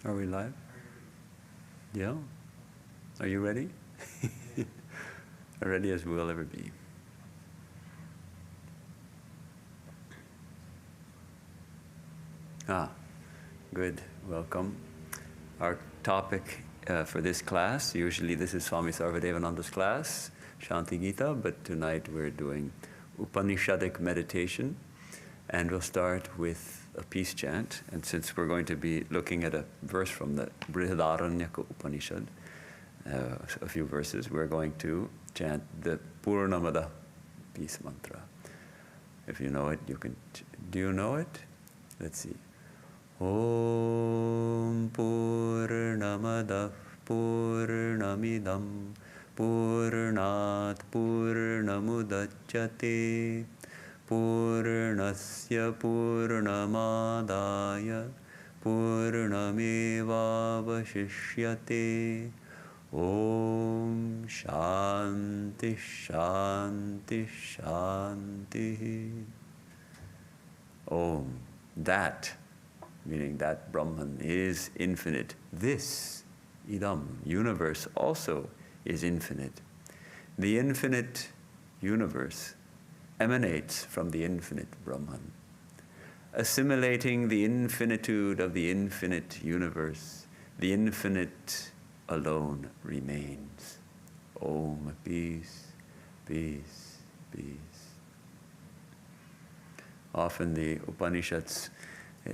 Are we live? Yeah? Are you ready? Ready as we'll ever be. Good. Welcome. Our topic for this class, usually this is Swami Sarvadevananda's class, Shanti Gita, but tonight we're doing Upanishadic meditation, and we'll start with a peace chant. And since we're going to be looking at a verse from the Brihadaranyaka Upanishad, a few verses, we're going to chant the Purnamada peace mantra. If you know it, you can. Do you know it? Let's see. Om Purnamada Purnamidam Purnat Purnamudachyate Purnasya Purnamadaya Purnamevavashishyate. Om Shanti Shanti Shanti. Om, that, meaning that Brahman is infinite. This, idam, universe also is infinite. The infinite universe emanates from the infinite Brahman. Assimilating the infinitude of the infinite universe, the infinite alone remains. Om, peace, peace, peace. Often the Upanishads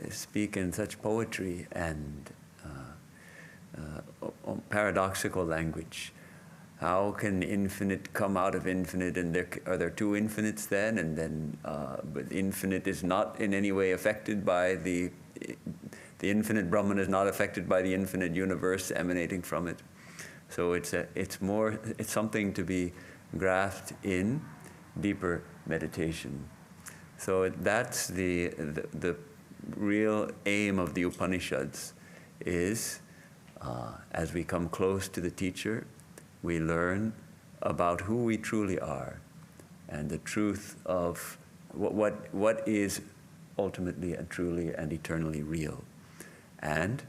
speak in such poetry and paradoxical language. How can infinite come out of infinite? And are there two infinites then? And then, but infinite is not in any way affected by the infinite Brahman is not affected by the infinite universe emanating from it. So it's something to be grasped in deeper meditation. So that's the real aim of the Upanishads is, as we come close to the teacher, we learn about who we truly are and the truth of what is ultimately and truly and eternally real. And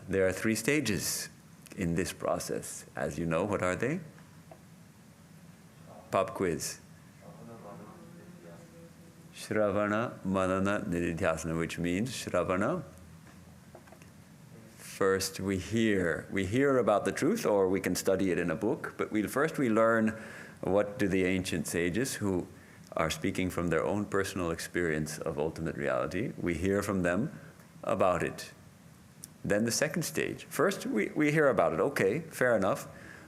there are three stages in this process. As you know, what are they? Pop quiz. Shravana, Manana, Nididhyasana, which means Shravana. First we hear about the truth, or we can study it in a book, but first we learn what do the ancient sages who are speaking from their own personal experience of ultimate reality, we hear from them about it. Then the second stage. First we hear about it, okay, fair enough.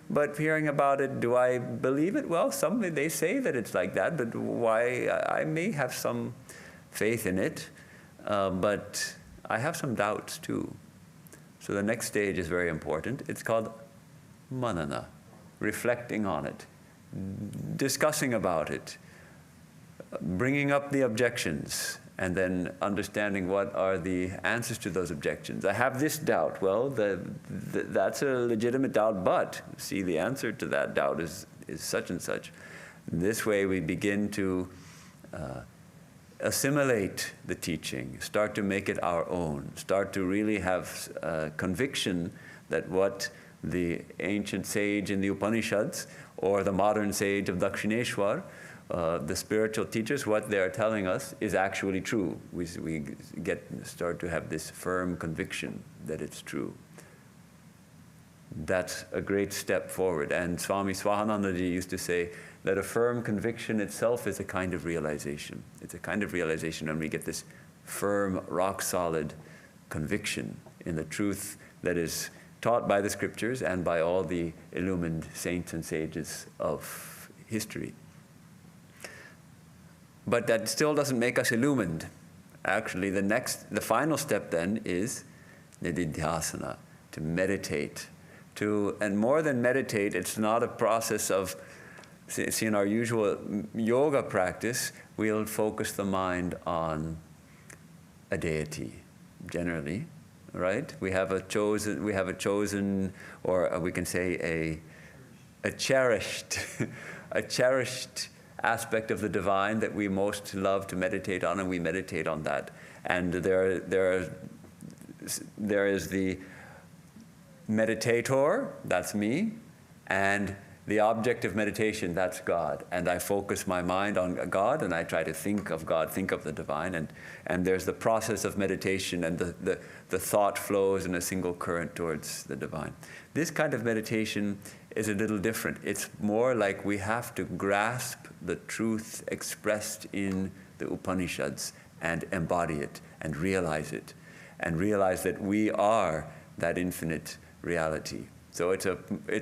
But hearing about it, do I believe it? Well, they say that it's like that, but why? I may have some faith in it, but I have some doubts too. So the next stage is very important. It's called manana, reflecting on it, discussing about it, bringing up the objections, and then understanding what are the answers to those objections. I have this doubt. Well, that's a legitimate doubt, but see, the answer to that doubt is such and such. This way we begin to assimilate the teaching, start to make it our own, start to really have conviction that what the ancient sage in the Upanishads or the modern sage of Dakshineshwar, the spiritual teachers, what they're telling us is actually true. We start to have this firm conviction that it's true. That's a great step forward. And Swami Swahanandaji used to say that a firm conviction itself is a kind of realization. It's a kind of realization when we get this firm, rock-solid conviction in the truth that is taught by the scriptures and by all the illumined saints and sages of history. But that still doesn't make us illumined. Actually, the final step then is nididhyasana, to meditate. And more than meditate, it's not a process of, see, in our usual yoga practice, we'll focus the mind on a deity, generally, right? We have a chosen, or we can say a cherished, a cherished aspect of the divine that we most love to meditate on, and we meditate on that. And there are there is the meditator, that's me, and the object of meditation, that's God. And I focus my mind on God, and I try to think of God, think of the divine. And there's the process of meditation, and the thought flows in a single current towards the divine. This kind of meditation is a little different. It's more like we have to grasp the truth expressed in the Upanishads and embody it and realize that we are that infinite reality. So it's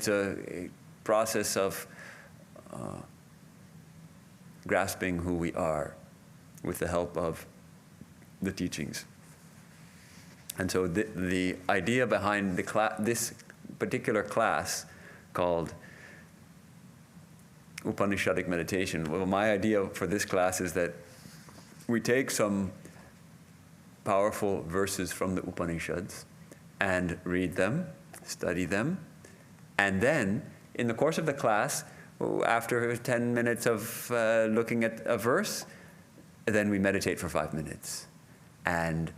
a process of grasping who we are with the help of the teachings. And so the idea behind this particular class called Upanishadic meditation, well, my idea for this class is that we take some powerful verses from the Upanishads and read them, study them, and then in the course of the class, after 10 minutes of looking at a verse, then we meditate for 5 minutes. And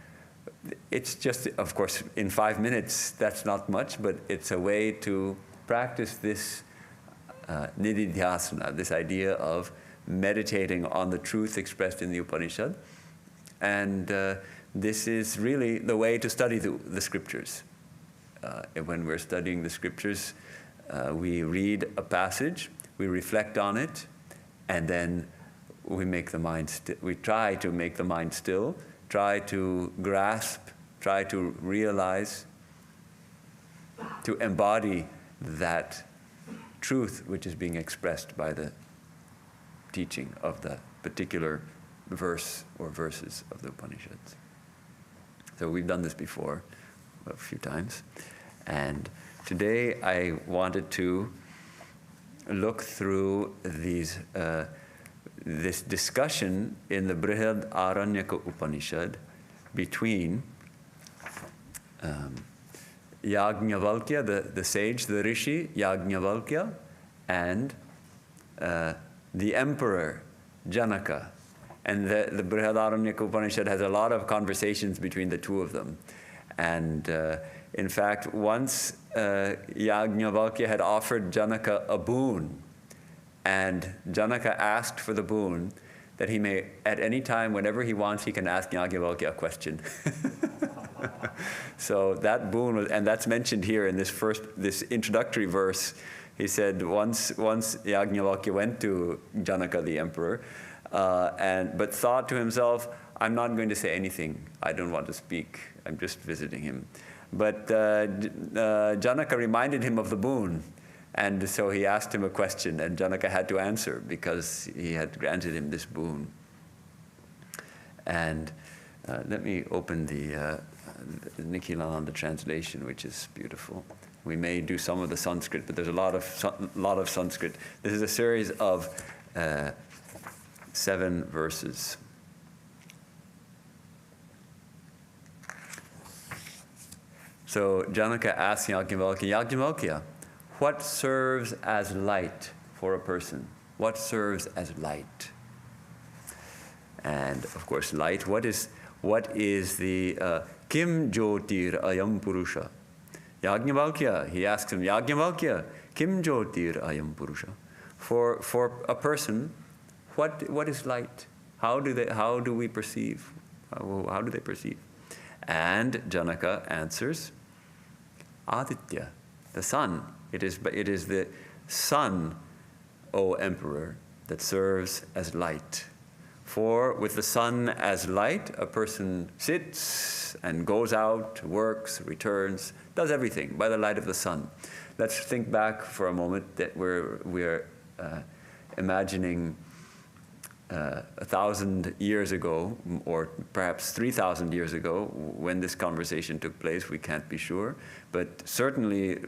it's just, of course, in 5 minutes, that's not much, but it's a way to practice this nididhyasana, this idea of meditating on the truth expressed in the Upanishad. And this is really the way to study the scriptures. When we're studying the scriptures, we read a passage, we reflect on it, and then we make the mind we try to make the mind still, try to grasp, try to realize, to embody that truth which is being expressed by the teaching of the particular verse or verses of the Upanishads. So we've done this before a few times, and today I wanted to look through this discussion in the Brihadaranyaka Upanishad between Yajnavalkya, the sage, the rishi, Yajnavalkya, and the emperor, Janaka. And the Brihadaranyaka Upanishad has a lot of conversations between the two of them. And in fact, once Yajnavalkya had offered Janaka a boon, and Janaka asked for the boon that he may, at any time, whenever he wants, he can ask Yajnavalkya a question. So that boon was, and that's mentioned here in this introductory verse. He said once Yajnavalkya went to Janaka the emperor, but thought to himself, I'm not going to say anything. I don't want to speak. I'm just visiting him. But Janaka reminded him of the boon. And so he asked him a question, and Janaka had to answer because he had granted him this boon. And let me open the Nikhilananda translation, which is beautiful. We may do some of the Sanskrit, but there's a lot of Sanskrit. This is a series of 7 verses. So Janaka asked Yajnavalkya, what serves as light for a person? What serves as light? And of course, light. What is the Kim Jyotir Ayam Purusha? Yajnavalkya, he asks him, Yajnavalkya, Kim Jyotir Ayam Purusha? For a person, what is light? How do we perceive? How do they perceive? And Janaka answers, Aditya, the sun. It is the sun, O emperor, that serves as light. For with the sun as light, a person sits and goes out, works, returns, does everything by the light of the sun. Let's think back for a moment that we're imagining 1,000 years ago, or perhaps 3,000 years ago, when this conversation took place. We can't be sure, but certainly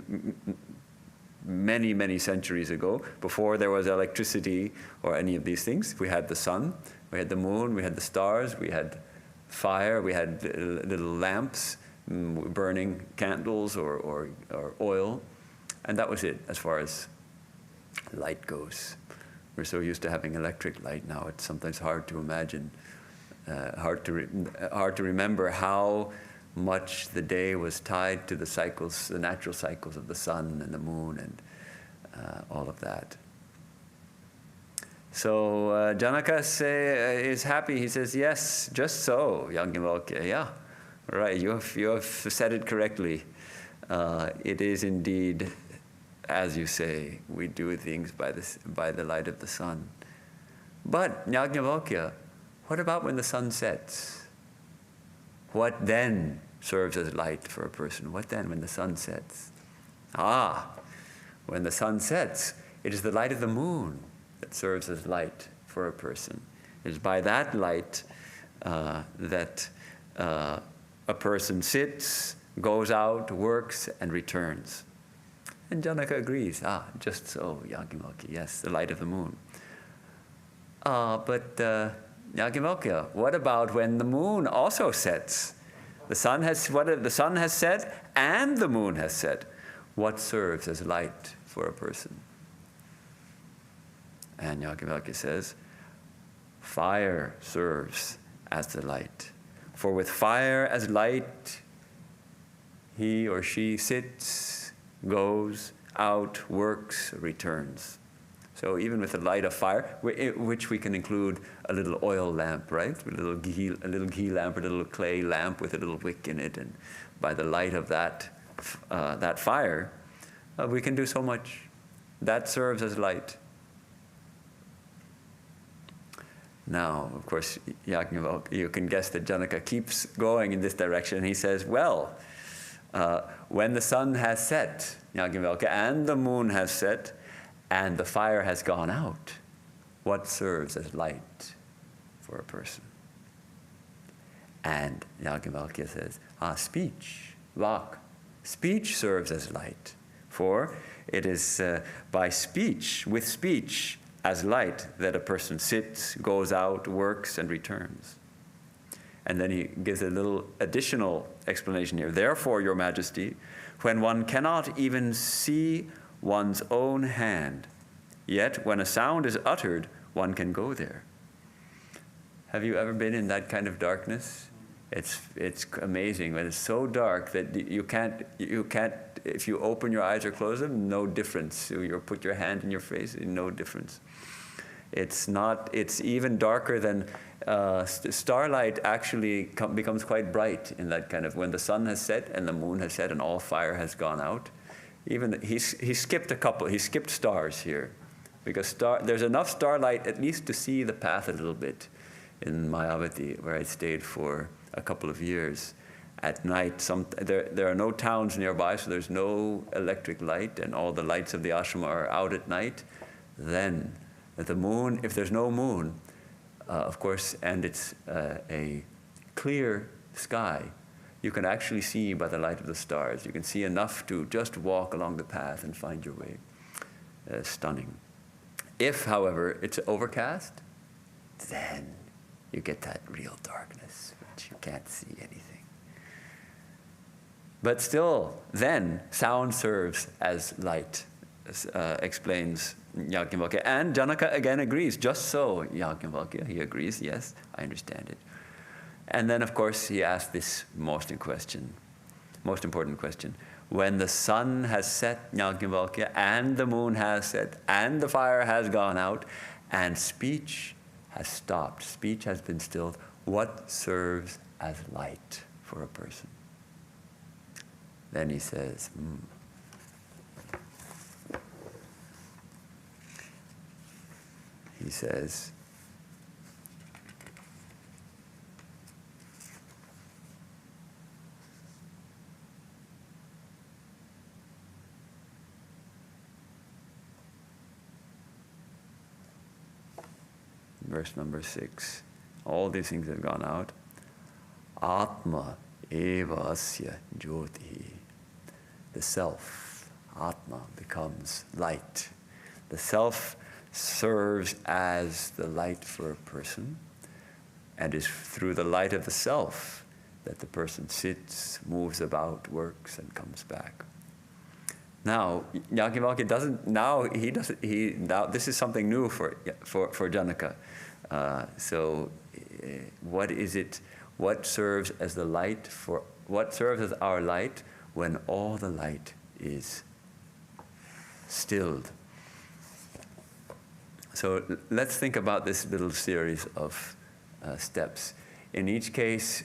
many, many centuries ago, before there was electricity or any of these things. We had the sun, we had the moon, we had the stars, we had fire, we had little lamps, burning candles or oil, and that was it as far as light goes. We're so used to having electric light now, it's sometimes hard to imagine, hard to remember how much the day was tied to the cycles, the natural cycles of the sun and the moon and all of that. So Janaka is happy. He says, yes, just so, Yajnavalkya. Yeah, right, you have said it correctly. It is indeed, as you say, we do things by the light of the sun. But Yajnavalkya, what about when the sun sets? What then serves as light for a person? What then when the sun sets? When the sun sets, it is the light of the moon that serves as light for a person. It is by that light that a person sits, goes out, works, and returns. And Janaka agrees. Just so, Yajnavalkya, yes, the light of the moon. But Yajnavalkya, what about when the moon also sets? The sun has set and the moon has set. What serves as light for a person? And Yajnavalkya says, fire serves as the light. For with fire as light, he or she sits, goes out, works, returns. So even with the light of fire, which we can include a little oil lamp, right? A little ghee lamp, or a little clay lamp with a little wick in it, and by the light of that fire, we can do so much. That serves as light. Now, of course, you can guess that Janaka keeps going in this direction. He says, well, when the sun has set, Yajnavalkya, and the moon has set, and the fire has gone out, what serves as light for a person? And Yajnavalkya says, speech, vak. Speech serves as light, for it is by speech, with speech as light, that a person sits, goes out, works, and returns. And then he gives a little additional explanation here. Therefore, Your Majesty, when one cannot even see one's own hand, yet when a sound is uttered, one can go there. Have you ever been in that kind of darkness? It's amazing when it's so dark that you can't, if you open your eyes or close them, no difference. So you put your hand in your face, no difference. It's even darker than, starlight actually becomes quite bright in that kind of, when the sun has set and the moon has set and all fire has gone out. Even he skipped stars here, because there's enough starlight at least to see the path a little bit in Mayavati, where I stayed for a couple of years. At night, there are no towns nearby, so there's no electric light, and all the lights of the ashrama are out at night. Then, at the moon, if there's no moon, of course, and it's a clear sky, you can actually see by the light of the stars. You can see enough to just walk along the path and find your way. Stunning. If, however, it's overcast, then you get that real darkness, which you can't see anything. But still, then, sound serves as light, explains Yajnavalkya. And Janaka again agrees. Just so, Yajnavalkya, he agrees, yes, I understand it. And then, of course, he asks this most important question. When the sun has set, Yajnavalkya, and the moon has set, and the fire has gone out, and speech has stopped, speech has been stilled, what serves as light for a person? Then he says, verse number 6, all these things have gone out. Atma eva asya jyoti. The self, Atma, becomes light. The self serves as the light for a person, and is through the light of the self that the person sits, moves about, works, and comes back. Now, Yajnavalkya this is something new for Janaka. So what is it, what serves as the light for what serves as our light when all the light is stilled. So let's think about this little series of steps. In each case,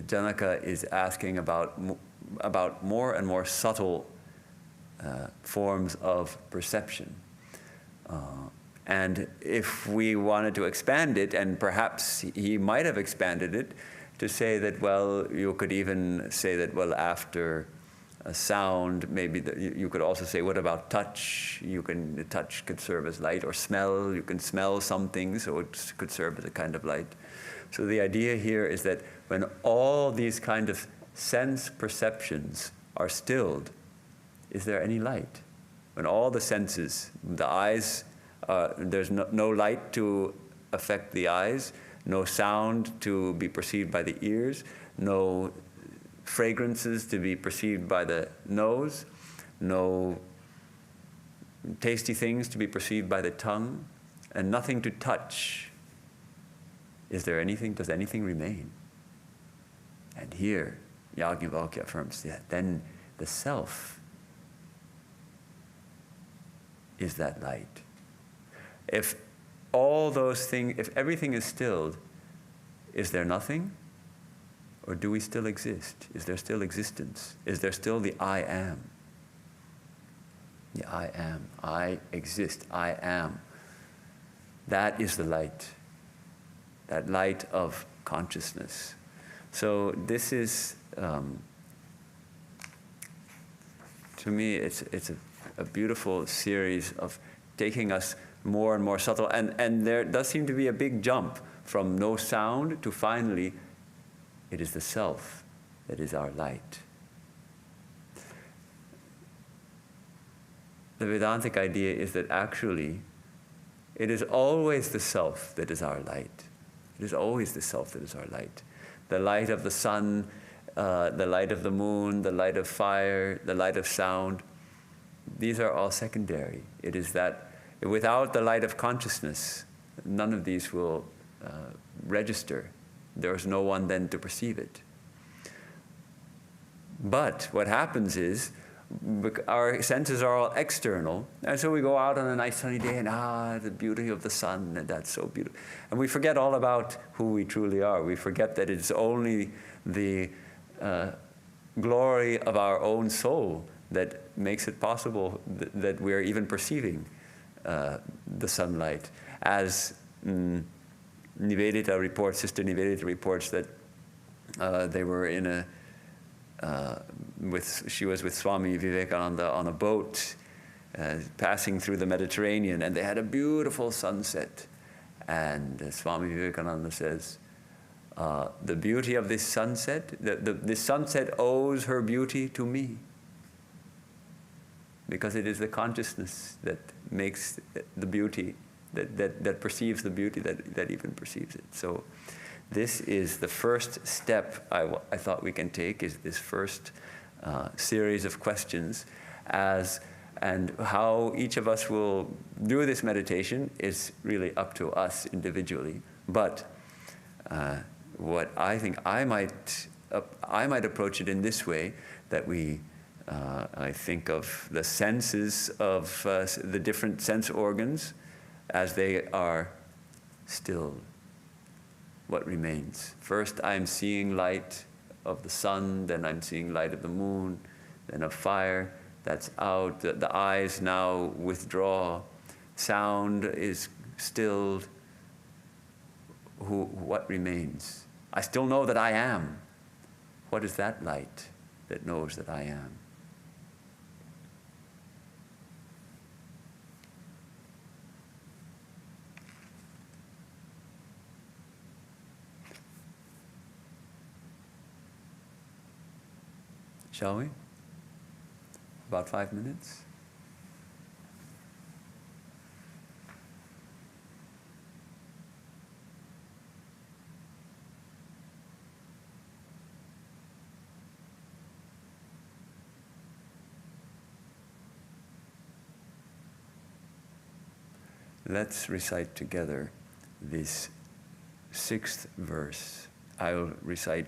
Janaka is asking about more and more subtle forms of perception. And if we wanted to expand it, and perhaps he might have expanded it, to say that, well, you could even say that, well, after a sound, maybe you could also say, what about touch? Touch could serve as light, or smell. You can smell something, so it could serve as a kind of light. So the idea here is that when all these kind of sense perceptions are stilled, is there any light? When all the senses, the eyes, there's no light to affect the eyes, no sound to be perceived by the ears, no fragrances to be perceived by the nose, no tasty things to be perceived by the tongue, and nothing to touch. Is there anything? Does anything remain? And here, Yajnavalkya affirms that then the self is that light. If all those things, if everything is stilled, is there nothing? Or do we still exist? Is there still existence? Is there still the I am? The I am. I exist. I am. That is the light. That light of consciousness. So this is, to me, it's a beautiful series of taking us more and more subtle. And there does seem to be a big jump from no sound to finally, it is the self that is our light. The Vedantic idea is that actually, it is always the self that is our light. It is always the self that is our light. The light of the sun, the light of the moon, the light of fire, the light of sound, these are all secondary. It is that without the light of consciousness, none of these will register. There is no one then to perceive it. But what happens is, our senses are all external, and so we go out on a nice sunny day and the beauty of the sun, and that's so beautiful. And we forget all about who we truly are. We forget that it's only the glory of our own soul that makes it possible that we're even perceiving the sunlight. As Nivedita reports, Sister Nivedita reports that they were in she was with Swami Vivekananda on a boat passing through the Mediterranean, and they had a beautiful sunset. And Swami Vivekananda says, the beauty of this sunset, this sunset owes her beauty to me, because it is the consciousness that makes the beauty, that perceives the beauty, that even perceives it. So this is the first step I thought we can take, is this first series of questions, and how each of us will do this meditation is really up to us individually. But what I think I might approach it in this way, that I think of the senses of the different sense organs as they are stilled. What remains? First, I'm seeing light of the sun, then I'm seeing light of the moon, then of fire. That's out. The eyes now withdraw. Sound is stilled. What remains? I still know that I am. What is that light that knows that I am? Shall we? About 5 minutes? Let's recite together this 6th verse I'll recite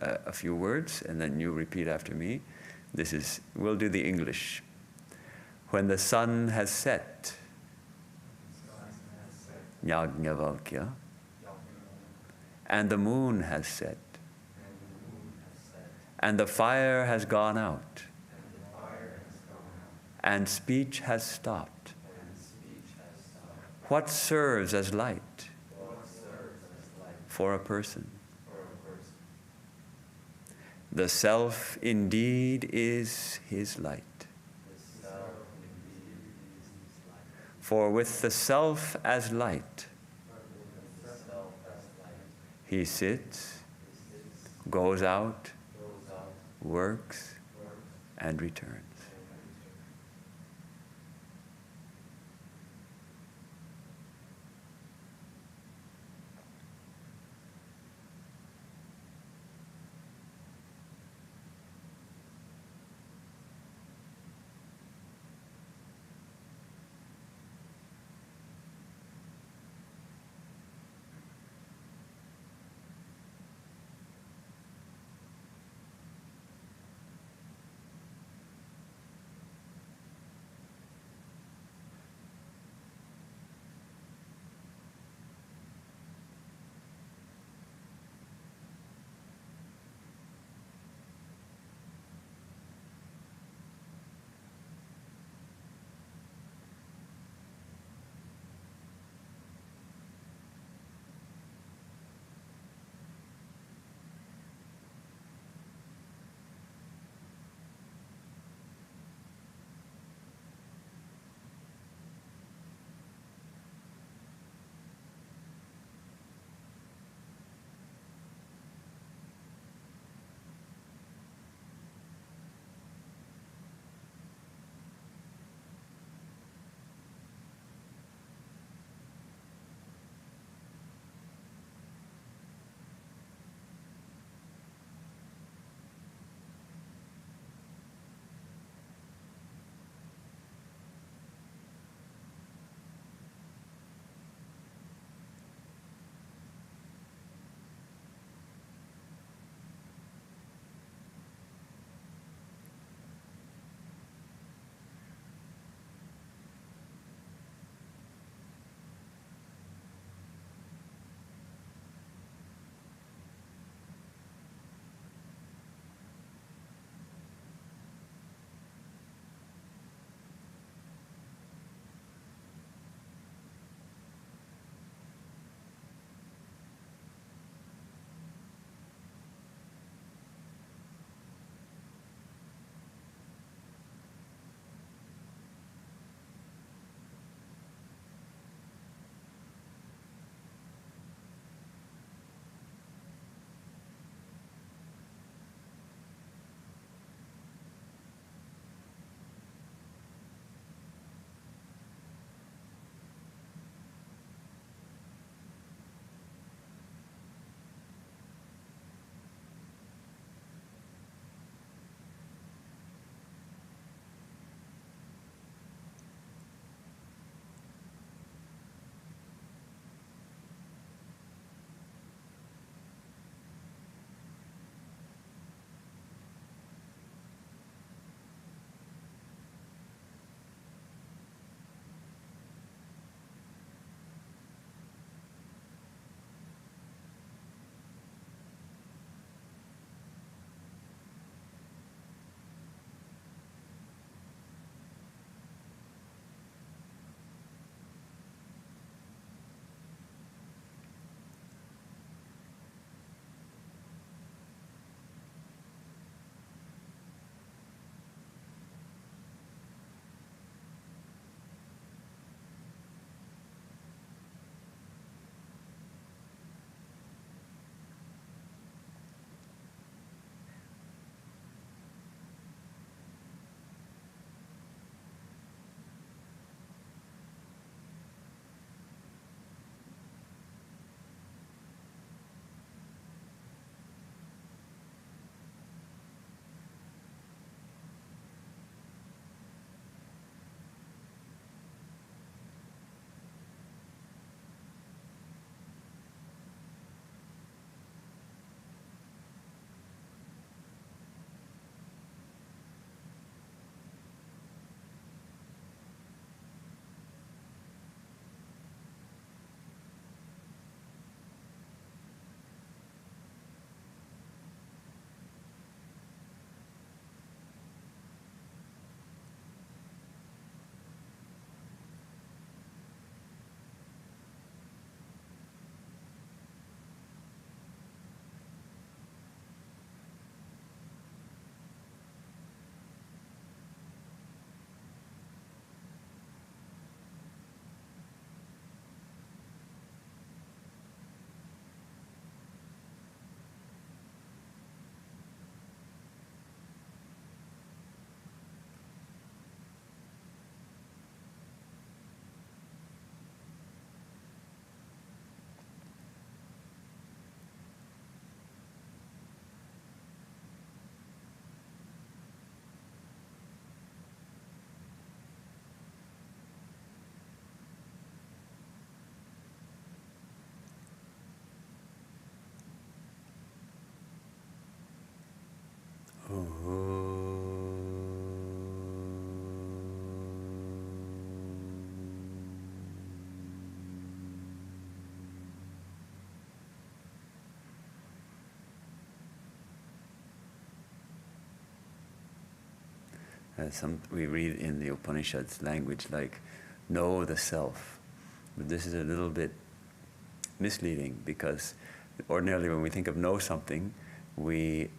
a few words, and then you repeat after me. We'll do the English. When the sun has set, Yajnavalkya, and the moon has set, and the fire has gone out, and speech has stopped, what serves as light for a person? The self indeed is his light. For with the self as light, he sits, goes out, works, and returns. We read in the Upanishads language like, know the self. But this is a little bit misleading, because ordinarily when we think of know something, we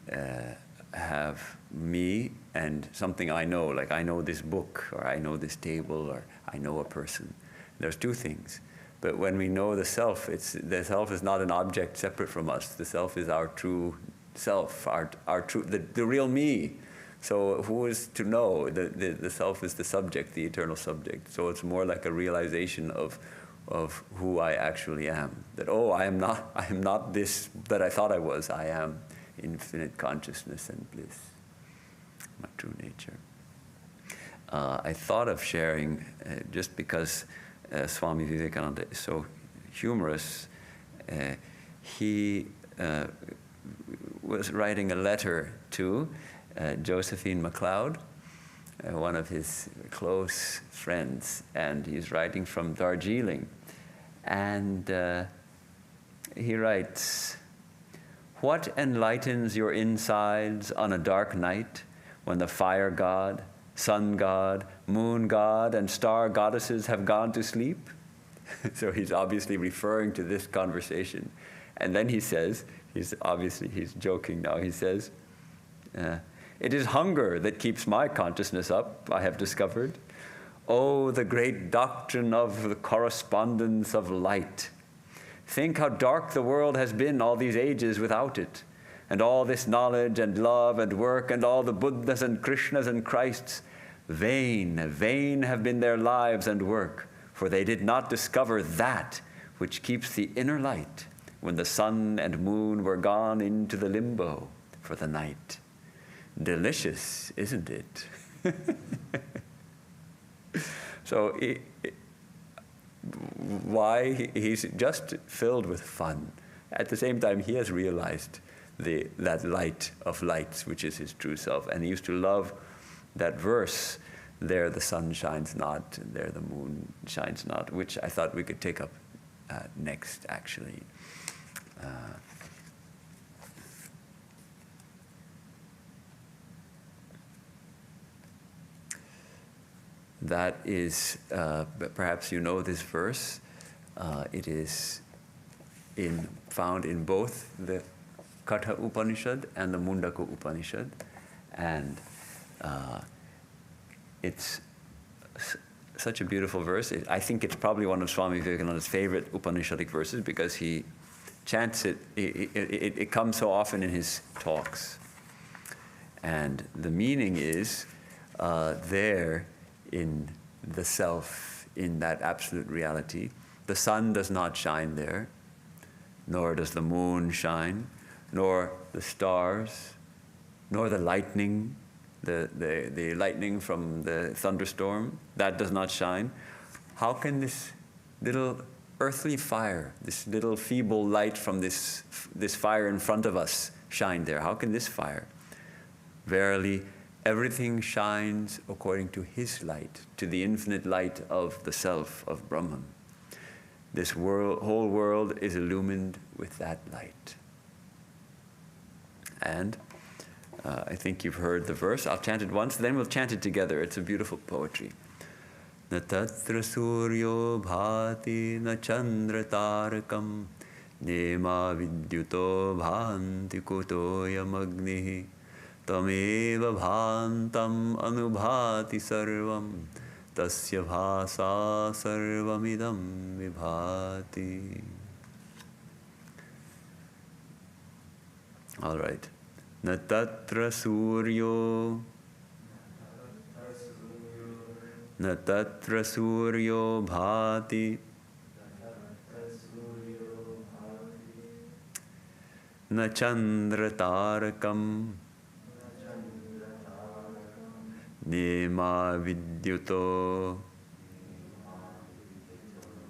have me and something I know, like I know this book, or I know this table, or I know a person. There's two things. But when we know the self, the self is not an object separate from us. The self is our true self, our true, the real me. So who is to know? The self is the subject, the eternal subject. So it's more like a realization of who I actually am. That, oh, I am not this that I thought I was. I am infinite consciousness and bliss, my true nature. I thought of sharing, just because Swami Vivekananda is so humorous, he was writing a letter to Josephine MacLeod, one of his close friends, and he's writing from Darjeeling. And he writes, "What enlightens your insides on a dark night when the fire god, sun god, moon god, and star goddesses have gone to sleep?" So he's obviously referring to this conversation. And then he says, he's joking now, he says, "It is hunger that keeps my consciousness up, I have discovered. Oh, the great doctrine of the correspondence of light. Think how dark the world has been all these ages without it, and all this knowledge and love and work and all the Buddhas and Krishnas and Christs. Vain have been their lives and work, for they did not discover that which keeps the inner light when the sun and moon were gone into the limbo for the night. Delicious, isn't it?" So why he's just filled with fun. At the same time, he has realized that light of lights, which is his true self. And he used to love that verse, "There the sun shines not, and there the moon shines not," which I thought we could take up next, actually. That is, perhaps you know this verse. It is found in both the Katha Upanishad and the Mundaka Upanishad. And it's such a beautiful verse. I think it's probably one of Swami Vivekananda's favorite Upanishadic verses, because he chants it. It comes so often in his talks. And the meaning is there in the self, in that absolute reality. The sun does not shine there, nor does the moon shine, nor the stars, nor the lightning, the lightning from the thunderstorm, that does not shine. How can this little earthly fire, this little feeble light from this fire in front of us shine there? How can this fire? Verily, everything shines according to his light, to the infinite light of the self, of Brahman. This whole world is illumined with that light. And I think you've heard the verse. I'll chant it once, then we'll chant it together. It's a beautiful poetry. Na tatra suryo bhati na chandra tarakam nema vidyuto bhanti kutoyam agnihi tameva bhantam anubhati sarvam tasya bhasa sarvamidam vibhati. All right. Na tatra suryo na tatra suryo bhati na chandra tarakam nema vidyuto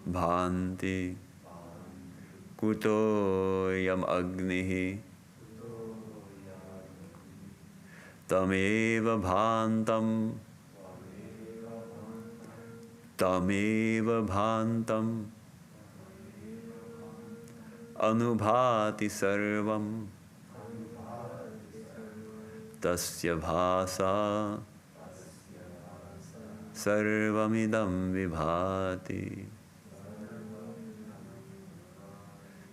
bhanti kuto yam agnihi tameva bhantam anubhati sarvam tasya bhasa Sarvamidam vibhati.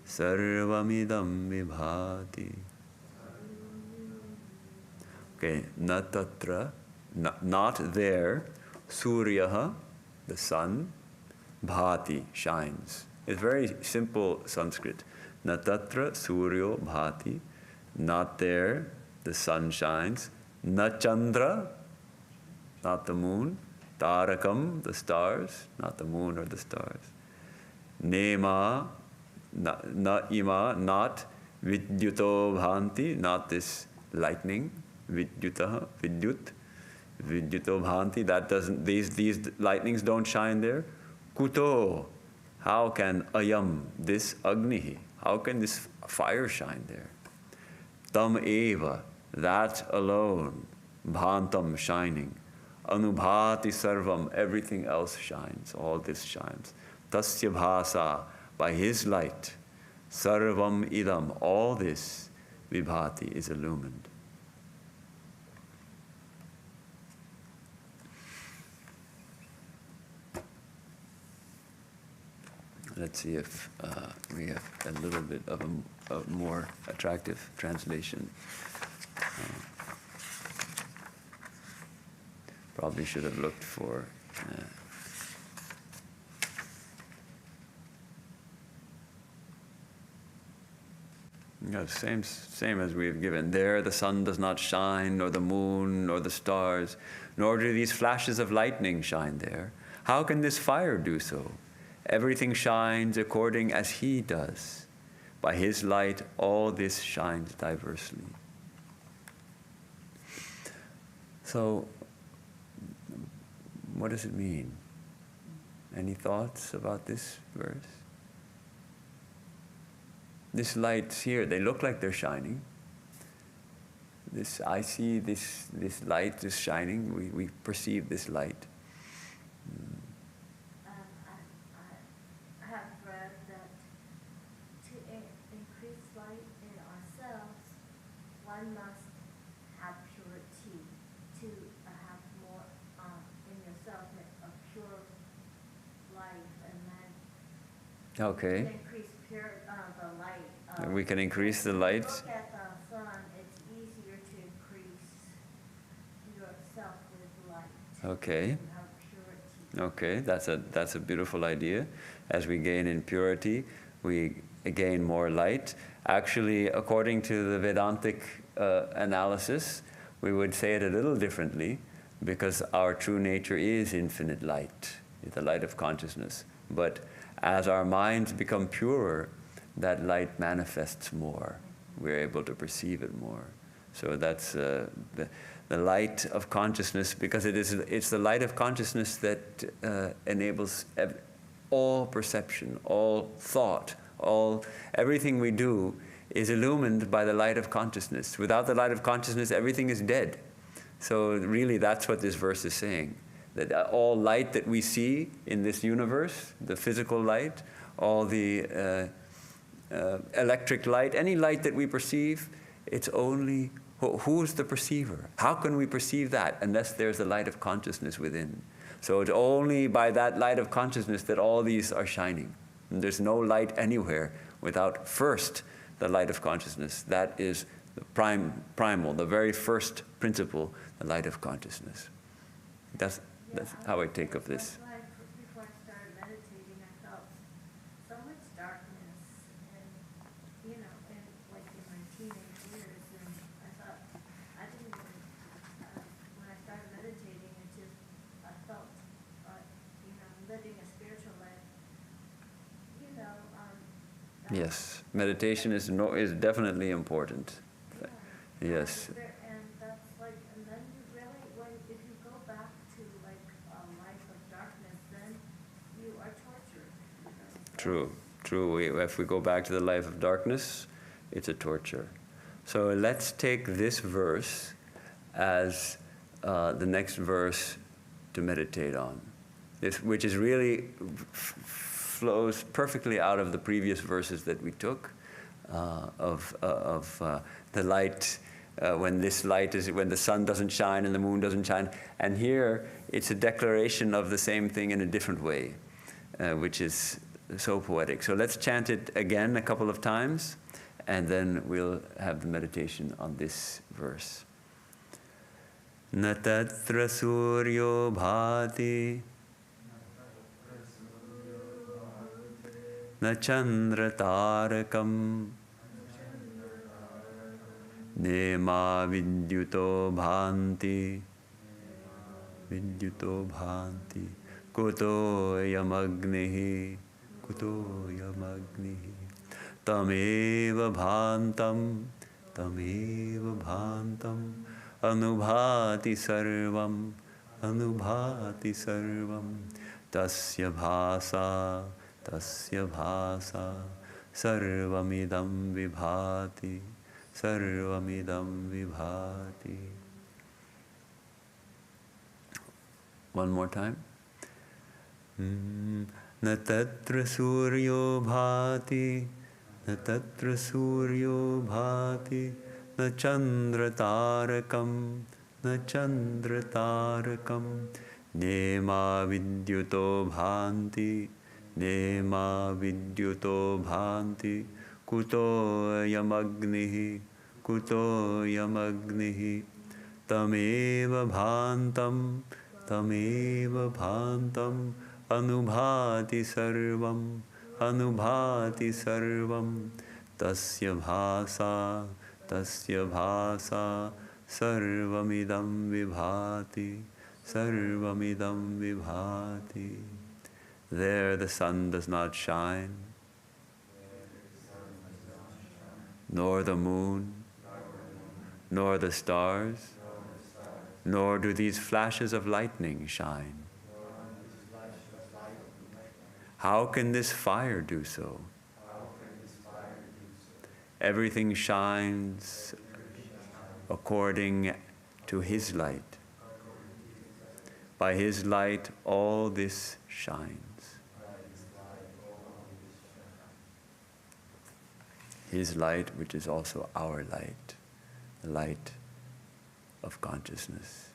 Sarvamidam vibhati. Okay, natatra, not there, suryaha, the sun, bhati, shines. It's very simple Sanskrit. Natatra suryo bhati, not there, the sun shines. Nachandra, not the moon. Tarakam, the stars, not the moon or the stars. Nema, na ima, not vidyuto bhanti, not this lightning. Vidyutaha, vidyut, vidyuto bhanti, that doesn't, these lightnings don't shine there. Kuto, how can ayam, this agnihi, how can this fire shine there? Tam eva, that alone, bhantam, shining. Anubhati sarvam, everything else shines, all this shines. Tasya bhasa, by his light. Sarvam idam, all this, vibhati, is illumined. Let's see if we have a little bit of a more attractive translation. Probably should have looked for. Same as we have given. There the sun does not shine, nor the moon, nor the stars, nor do these flashes of lightning shine there. How can this fire do so? Everything shines according as he does. By his light, all this shines diversely. So, what does it mean? Any thoughts about this verse? This lights here, they look like they're shining. I see this light is shining. We perceive this light. I have read that to increase light in ourselves, one must have purity. To have more in yourself, a pure life, and then Okay. increase the light. We can increase the light. Look at the sun, it's easier to increase yourself with light. Okay. And have purity. Okay, that's a beautiful idea. As we gain in purity, we gain more light. Actually, according to the Vedantic analysis, we would say it a little differently, because our true nature is infinite light, the light of consciousness. But as our minds become purer, that light manifests more. We're able to perceive it more. So that's the light of consciousness, because it's the light of consciousness that enables all perception, all thought, everything we do is illumined by the light of consciousness. Without the light of consciousness, everything is dead. So really, that's what this verse is saying. That all light that we see in this universe, the physical light, all the electric light, any light that we perceive, it's only, who's the perceiver? How can we perceive that unless there's the light of consciousness within? So it's only by that light of consciousness that all these are shining. And there's no light anywhere without first the light of consciousness. That is the primal, the very first principle, the light of consciousness. That's how I take of this. Before I started meditating, I felt so much darkness, and in my teenage years, and I thought I didn't even. When I started meditating, I felt living a spiritual life. Yes, meditation is definitely important. Yeah. Yes. And that's and then you really, if you go back to a life of darkness, then you are tortured. True. If we go back to the life of darkness, it's a torture. So let's take this verse as the next verse to meditate on. Which is really flows perfectly out of the previous verses that we took of the light when the sun doesn't shine and the moon doesn't shine. And here, it's a declaration of the same thing in a different way, which is so poetic. So let's chant it again a couple of times, and then we'll have the meditation on this verse. Na tatra suryo bhati na chandra tarakam nema vidyuto bhanti kuto yamagnihi tameva bhantam anubhati sarvam tasya bhasa sarvamidam vibhati. One more time. Na tatra suryo bhati na chandra tarakam nema vidyuto bhanti kuto yamagnihi tameva bhantam anubhati sarvam tasya bhasa sarvamidam vibhati. There the sun does not shine, nor the moon, nor the stars, nor do these flashes of lightning shine. How can this fire do so? Everything shines according to His light. By His light, all this shines. His light, which is also our light, the light of consciousness.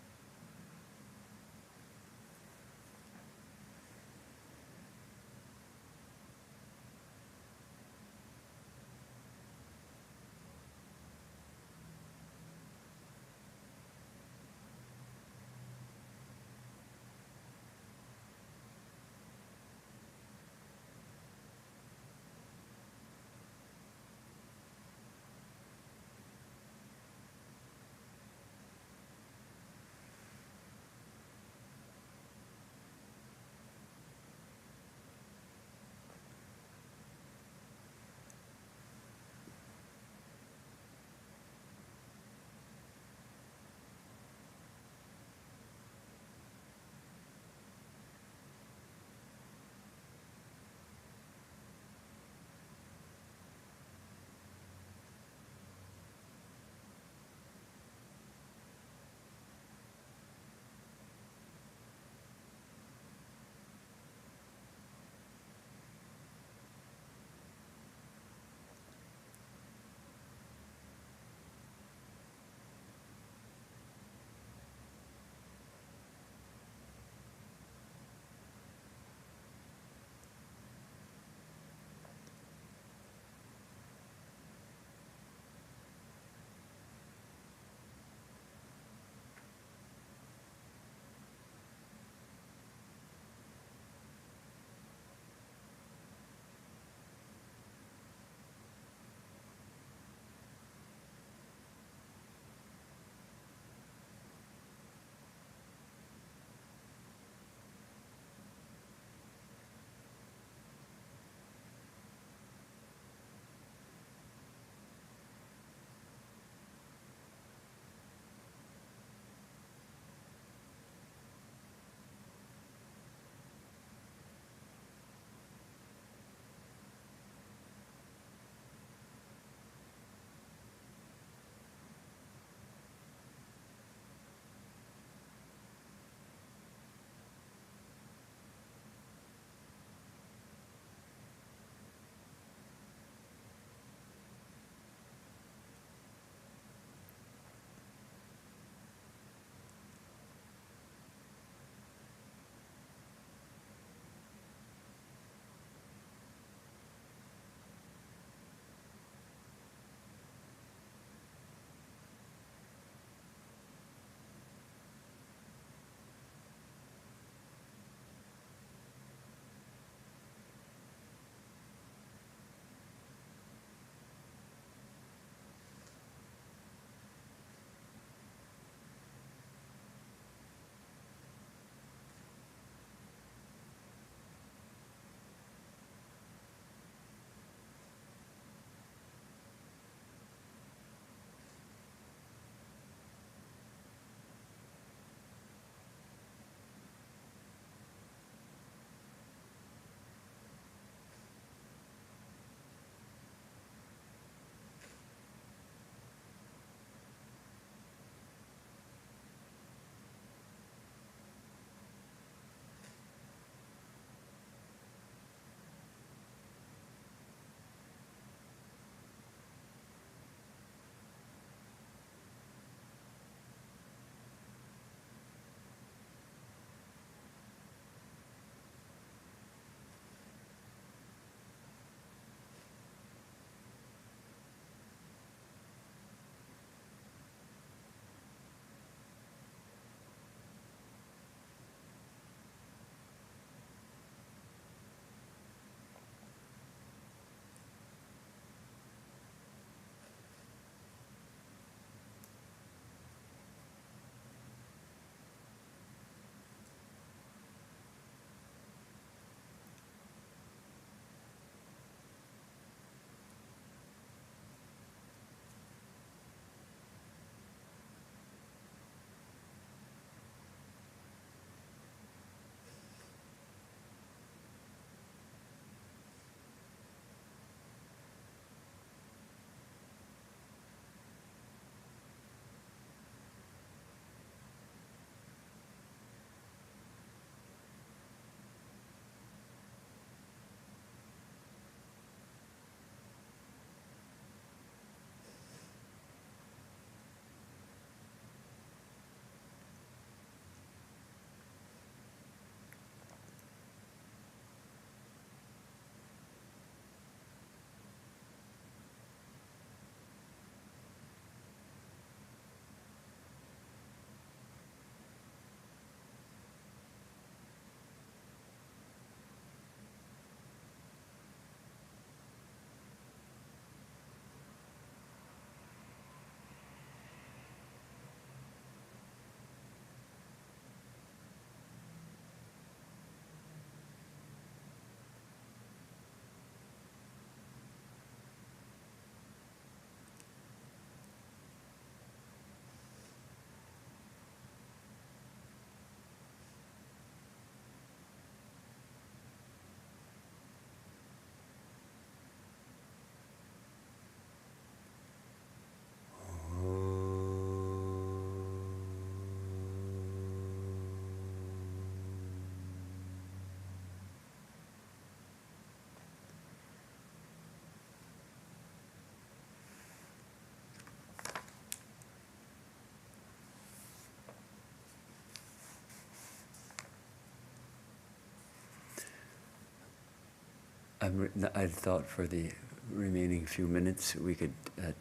I thought for the remaining few minutes we could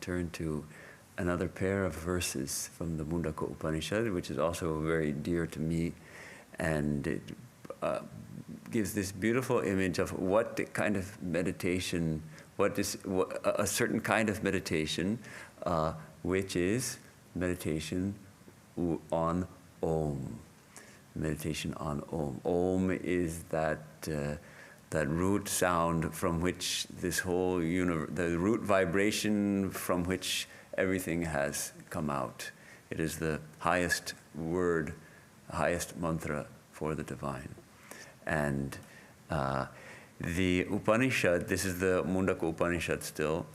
turn to another pair of verses from the Mundaka Upanishad, which is also very dear to me, and it gives this beautiful image of what kind of meditation, a certain kind of meditation, which is meditation on Om. Meditation on Om. Om is that root sound from which this whole universe, the root vibration from which everything has come out. It is the highest word, highest mantra for the divine. And the Upanishad, this is the Mundaka Upanishad still,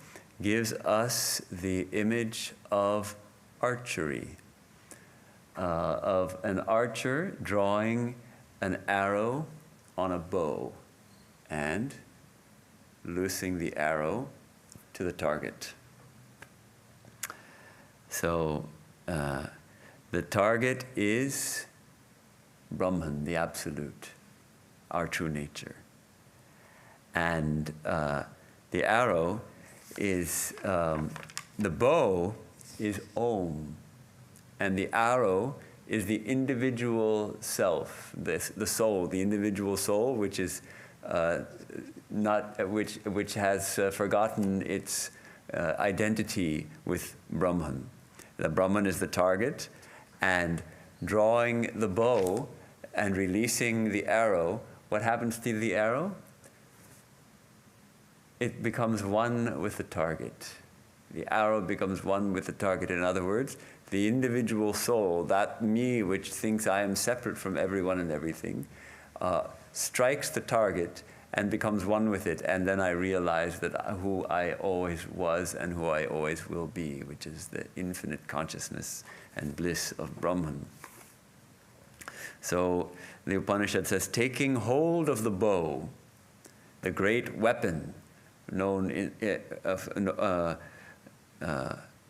gives us the image of archery, of an archer drawing an arrow on a bow and loosing the arrow to the target. So the target is Brahman, the Absolute, our true nature. And the arrow is, the bow is Om, and the arrow is the individual self, the soul, the individual soul, which is which has forgotten its identity with Brahman. The Brahman is the target, and drawing the bow and releasing the arrow, what happens to the arrow? It becomes one with the target. The arrow becomes one with the target. In other words, the individual soul, that me which thinks I am separate from everyone and everything, strikes the target and becomes one with it. And then I realize that who I always was and who I always will be, which is the infinite consciousness and bliss of Brahman. So the Upanishad says, taking hold of the bow, the great weapon known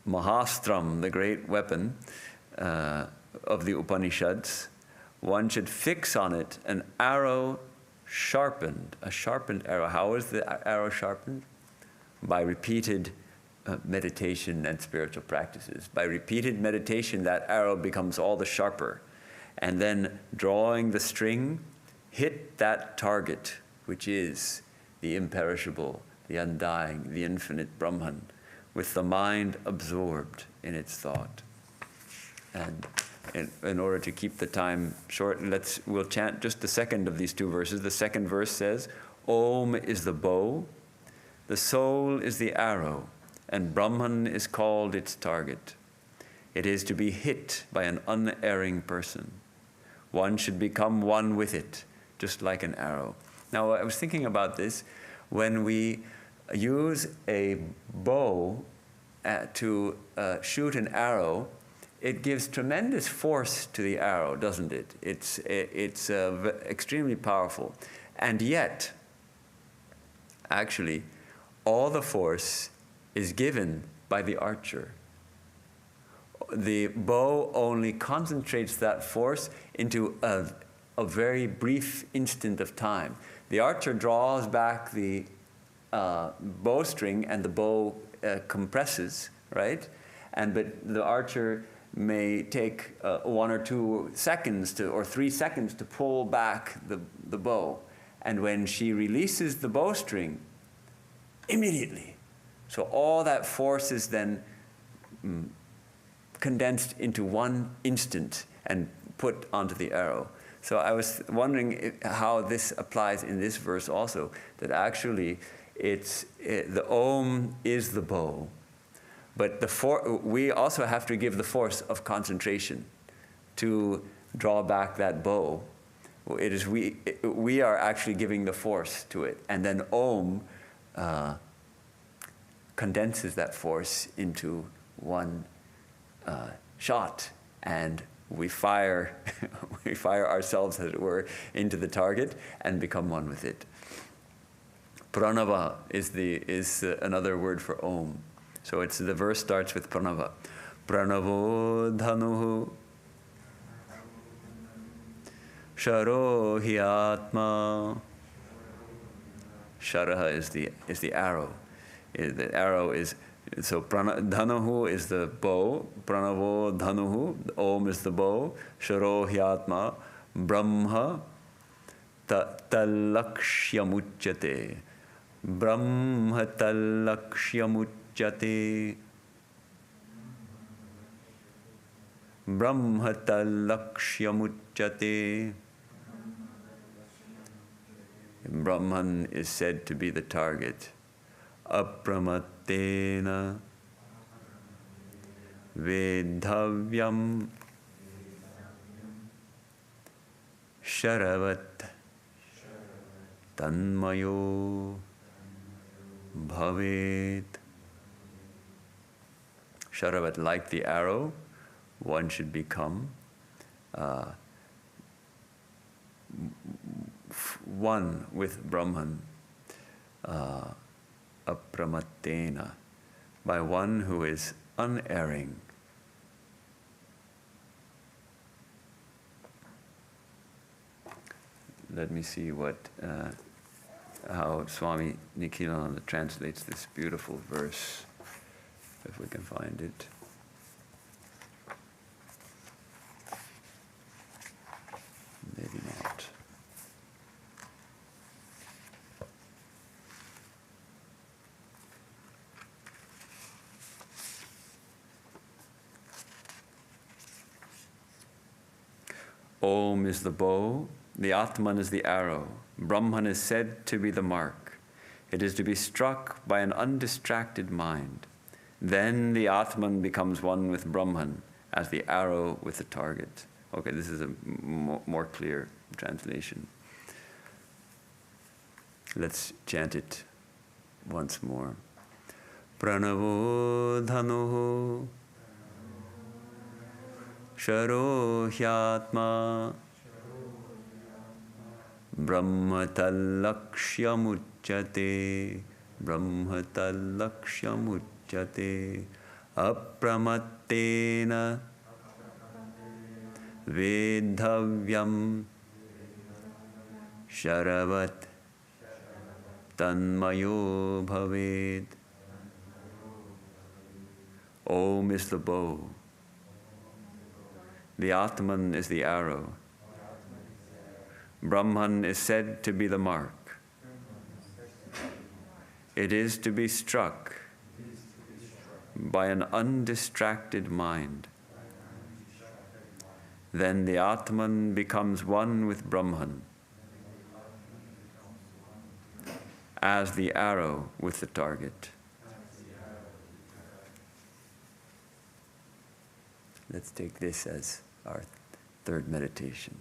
Mahastram, the great weapon of the Upanishads, one should fix on it an arrow sharpened, a sharpened arrow. How is the arrow sharpened? By repeated meditation and spiritual practices. By repeated meditation, that arrow becomes all the sharper. And then drawing the string, hit that target, which is the imperishable, the undying, the infinite Brahman, with the mind absorbed in its thought. And in order to keep the time short, we'll chant just the second of these two verses. The second verse says, Om is the bow, the soul is the arrow, and Brahman is called its target. It is to be hit by an unerring person. One should become one with it, just like an arrow. Now, I was thinking about this. When we use a bow to shoot an arrow, it gives tremendous force to the arrow, doesn't it? It's extremely powerful. And yet, actually, all the force is given by the archer. The bow only concentrates that force into a very brief instant of time. The archer draws back the bowstring and the bow compresses, right? But the archer may take 1 or 2 seconds or 3 seconds to pull back the bow. And when she releases the bowstring, immediately. So all that force is then condensed into one instant and put onto the arrow. So I was wondering how this applies in this verse also, that actually the Om is the bow, but we also have to give the force of concentration to draw back that bow. It is we are actually giving the force to it, and then Om condenses that force into one shot, and we fire ourselves, as it were, into the target and become one with it. Pranava is another word for Om. So the verse starts with Pranava. Pranavo dhanuhu sharo hi atma Sharaha is the arrow. The arrow is, so Dhanuhu is the bow, Pranavo Dhanuhu, Om is the bow, Sharo Hyatma, Brahma Talakshyamujjate. Brahma Talakshyamujjate. Brahma Talakshyamujjate. Brahman is said to be the target. Apramatena Vedhavyam Sharavat Tanmayo Bhavet. Sharavat, like the arrow, one should become one with Brahman, apramatena, by one who is unerring. Let me see how Swami Nikhilananda translates this beautiful verse, if we can find it. Maybe not. Om is the bow, the Atman is the arrow, Brahman is said to be the mark. It is to be struck by an undistracted mind. Then the Atman becomes one with Brahman, as the arrow with the target. Okay, this is a more clear translation. Let's chant it once more. Pranavo Dhanuho Sharo Hyatma Brahmatalakshyamujjate. Brahmatalakshyamujjate. Apramatena Vedhavyam Sharavat Tanmayo Bhavet. Om is the bow. The Atman is the arrow. Brahman is said to be the mark. It is to be struck by an undistracted mind. Then the Atman becomes one with Brahman, as the arrow with the target. Let's take this as our third meditation.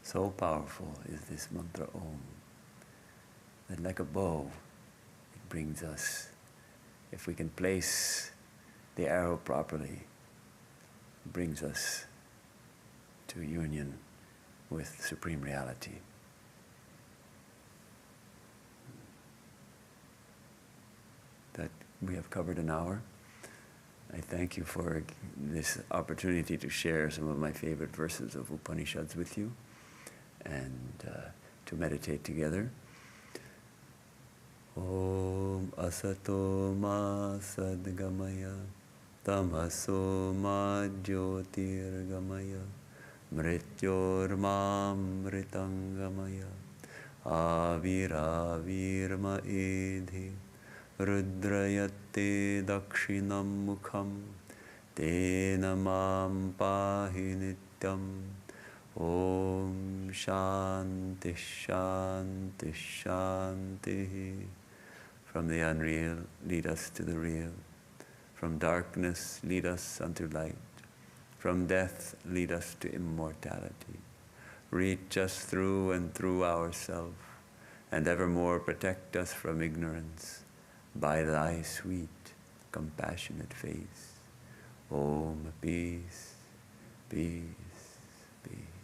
So powerful is this mantra Om that like a bow it brings us, if we can place the arrow properly, it brings us to union with Supreme Reality. That we have covered an hour. I thank you for this opportunity to share some of my favorite verses of Upanishads with you and to meditate together. Om asato ma sadgamaya tamaso ma jyotirgamaya mrityorma mritangamaya aviravirma idhi rudrayate dakshinam mukham tena mam pahi nityam. Om shanti shanti shanti. From the unreal, lead us to the real. From darkness, lead us unto light. From death, lead us to immortality. Reach us through and through ourselves, and evermore protect us from ignorance by thy sweet, compassionate face. Om, peace, peace, peace.